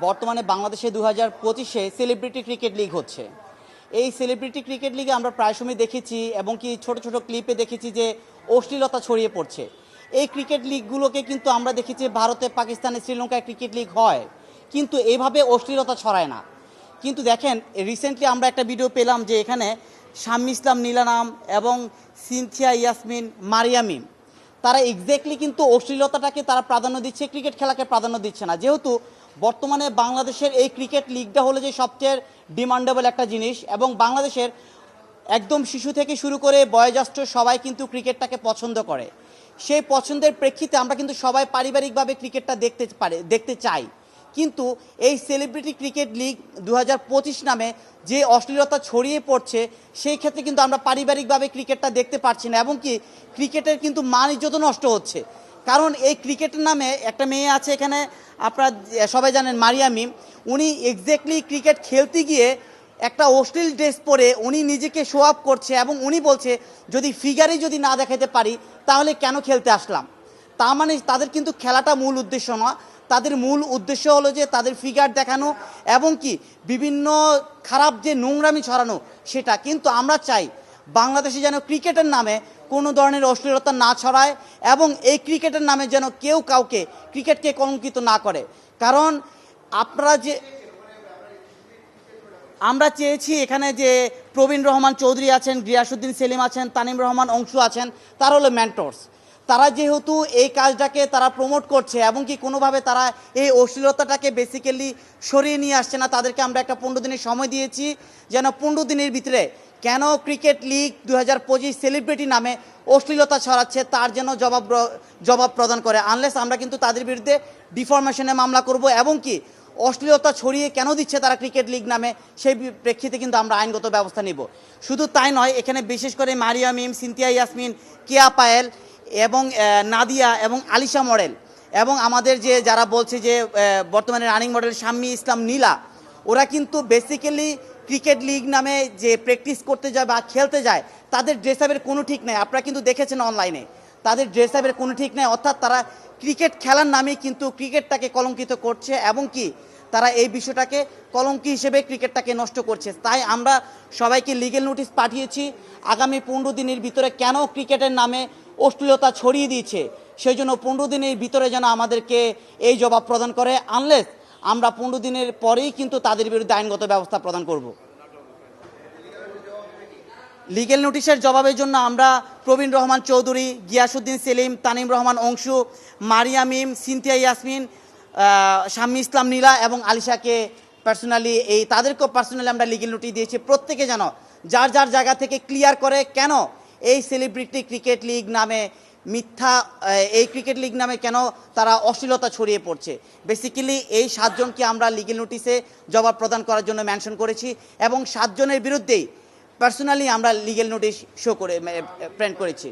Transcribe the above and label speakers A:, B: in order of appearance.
A: বর্তমানে বাংলাদেশে 2025-এ celebrity cricket league হচ্ছে। এই সেলিব্রিটি ক্রিকেট লিগে আমরা প্রায় সময় দেখেছি এবং কি ছোট ছোট ক্লিপে দেখেছি যে অশ্লীলতা ছড়িয়ে পড়ছে। এই ক্রিকেট লিগগুলোকে কিন্তু আমরা দেখেছি ভারতে, পাকিস্তানে, শ্রীলঙ্কায় ক্রিকেট লিগ হয়, কিন্তু এইভাবে অশ্লীলতা ছড়ায় না। কিন্তু দেখেন, রিসেন্টলি আমরা একটা ভিডিও পেলাম যে এখানে শাম্মী ইসলাম নীলা নাম এবং সিনথিয়া ইয়াসমিন মারিয়ামিম, তারা এক্স্যাক্টলি কিন্তু অশ্লীলতাটাকে তারা প্রাধান্য দিচ্ছে, ক্রিকেট খেলাকে প্রাধান্য দিচ্ছে না। যেহেতু বর্তমানে বাংলাদেশের এই ক্রিকেট লিগটা হলো যে সবচেয়ে ডিমান্ডেবল একটা জিনিস, এবং বাংলাদেশের একদম শিশু থেকে শুরু করে বয়োজ্যেষ্ঠ সবাই কিন্তু ক্রিকেটটাকে পছন্দ করে। সেই পছন্দের প্রেক্ষিতে আমরা কিন্তু সবাই পারিবারিকভাবে ক্রিকেটটা দেখতে চাই। কিন্তু এই সেলিব্রিটি ক্রিকেট লিগ 2025 নামে যে অশ্লীলতা ছড়িয়ে পড়ছে, সেই ক্ষেত্রে কিন্তু আমরা পারিবারিকভাবে ক্রিকেটটা দেখতে পারছি না, এবং কি ক্রিকেটের কিন্তু মান ইজ্জতও নষ্ট হচ্ছে। কারণ এই ক্রিকেটের নামে একটা মেয়ে আছে এখানে, আপনারা সবাই জানেন, মারিয়ামিম। উনি এক্স্যাক্টলি ক্রিকেট খেলতে গিয়ে একটা অশ্লীল ড্রেস পরে উনি নিজেকে শো আপ করছে, এবং উনি বলছে যদি ফিগারই যদি না দেখাতে পারি তাহলে কেন খেলতে আসলাম। তার মানে তাদের কিন্তু খেলাটা মূল উদ্দেশ্য নয়, তাদের মূল উদ্দেশ্য হলো যে তাদের ফিগার দেখানো এবং কি বিভিন্ন খারাপ যে নোংরামি ছড়ানো সেটা। কিন্তু আমরা চাই বাংলাদেশে যেন ক্রিকেটের নামে কোনো ধরনের অশ্লীলতা না ছড়ায়, এবং এই ক্রিকেটের নামে যেন কেউ কাউকে ক্রিকেটকে কলঙ্কিত না করে। কারণ আমরা চেয়েছি এখানে যে প্রবীণ রহমান চৌধুরী আছেন, গিয়াসউদ্দিন সেলিম আছেন, তানিম রহমান অংশু আছেন, তারা হলো মেন্টরস। তারা যেহেতু এই কাজটাকে তারা প্রমোট করছে এবং কি কোনোভাবে তারা এই অশ্লীলতাটাকে বেসিক্যালি সরিয়ে নিয়ে আসছে না, তাদেরকে আমরা একটা 15 দিনের সময় দিয়েছি, যেন 15 দিনের ভিতরে কেন ক্রিকেট লিগ 2025 সেলিব্রিটি নামে অশ্লীলতা ছড়াচ্ছে তার যেন জবাব প্রদান করে। আনলেস আমরা কিন্তু তাদের বিরুদ্ধে ডিফরমেশনে মামলা করব, এবং কি অশ্লীলতা ছড়িয়ে কেন দিচ্ছে তারা ক্রিকেট লিগ নামে সেই প্রেক্ষিতে কিন্তু আমরা আইনগত ব্যবস্থা নিব। শুধু তাই নয়, এখানে বিশেষ করে মারিয়ামিম, সিনথিয়া ইয়াসমিন, কেয়া পায়েল এবং নাদিয়া এবং আলিশা মডেল, এবং আমাদের যে যারা বলছে যে বর্তমানে রানিং মডেল শাম্মী ইসলাম নীলা, ওরা কিন্তু বেসিক্যালি ক্রিকেট লিগ নামে যে প্র্যাকটিস করতে যায় বা খেলতে যায়, তাদের ড্রেস আপের কোনো ঠিক নেই। আপনারা কিন্তু দেখেছেন অনলাইনে, তাদের ড্রেস আপের কোনো ঠিক নেই। অর্থাৎ তারা ক্রিকেট খেলার নামে কিন্তু ক্রিকেটটাকে কলঙ্কিত করছে, এবং কি তারা এই বিষয়টাকে কলঙ্কি হিসেবে ক্রিকেটটাকে নষ্ট করছে। তাই আমরা সবাইকে লিগ্যাল নোটিশ পাঠিয়েছি, আগামী 15 দিনের ভিতরে কেন ক্রিকেটের নামে অশ্লীলতা ছড়িয়ে দিয়েছে সেই জন্য 15 দিনের ভিতরে যেন আমাদেরকে এই জবাব প্রদান করে। আনলেস আমরা 15 দিনের পরেই কিন্তু তাদের বিরুদ্ধে আইনগত ব্যবস্থা প্রদান করব। লিগ্যাল নোটিশের জবাবের জন্য আমরা প্রবীণ রহমান চৌধুরী, গিয়াসউদ্দিন সেলিম, তানিম রহমান অংশু, মারিয়ামিম, সিনথিয়া ইয়াসমিন, শাম্মী ইসলাম নীলা এবং আলিশাকে পার্সোনালি তাদেরকেও পার্সোনালি আমরা লিগ্যাল নোটিশ দিয়েছি। প্রত্যেকে যেন যার যার জায়গা থেকে ক্লিয়ার করে কেন এই সেলিব্রিটি ক্রিকেট লিগ নামে মিথ্যা, এই ক্রিকেট লিগ নামে কেন তারা অশ্লীলতা ছড়িয়ে পড়ছে। বেসিক্যালি এই 7 জনকে আমরা লিগ্যাল নোটিশে জবাব প্রদান করার জন্য মেনশন করেছি, এবং 7 জনের বিরুদ্ধেই পার্সোনালি আমরা লিগ্যাল নোটিশ প্রিন্ট করেছি।